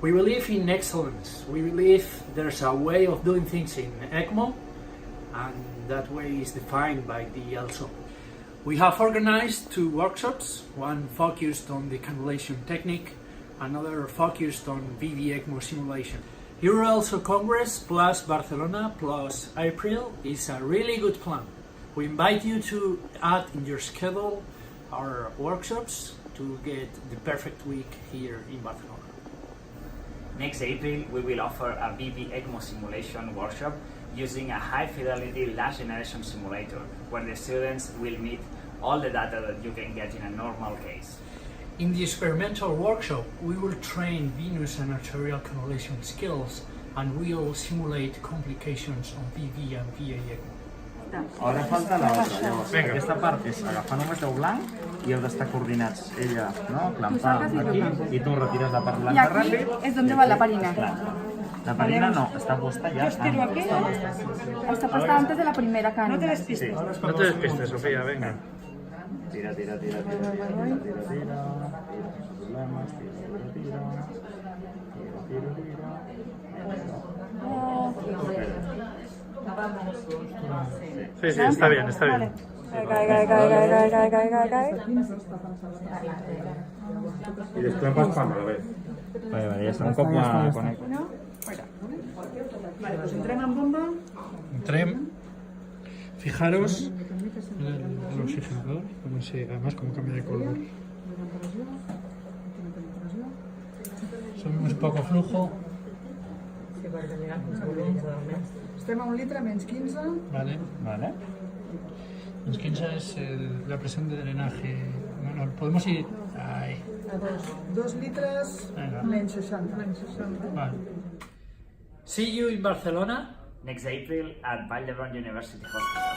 We believe in excellence. We believe there's a way of doing things in ECMO, and that way is defined by the ELSO. We have organized 2 workshops, one focused on the cannulation technique, another focused on VV ECMO simulation. ELSO Congress plus Barcelona plus April is a really good plan. We invite you to add in your schedule our workshops to get the perfect week here in Barcelona. Next April, we will offer a VV ECMO simulation workshop using a high-fidelity last generation simulator, where the students will meet all the data that you can get in a normal case. In the experimental workshop, we will train venous and arterial cannulation skills, and we will simulate complications on VV and VA ECMO. Ara falta la otra, llavors. Aquesta part és agafar només el blanc i heu d'estar coordinats, ella, no? Clampar aquí i tu retires la part blanca ràpid. Y aquí es donde va la parina. La parina no, està puesta ja. Yo espero aquí. Está puesta antes de la primera cánula. No te despistes. No te despistes, Sofía, venga. Tira. Problemes, Sí, está bien, está bien. Y después vas para a la vez. Vale, ya está. Un cop la conecto. Vale, pues entrem en bomba. Entrem. Fijaros el oxigenador, como además como cambia de color. Subimos un poco flujo. Estem a 1 litre, menys 15. Vale. Vale. Menos 15 es la presión de drenaje. Bueno, podemos ir ahí. A 2 litres, Venga. menys 60. Vale. See you in Barcelona. Next April at Vall d'Hebron University Hospital.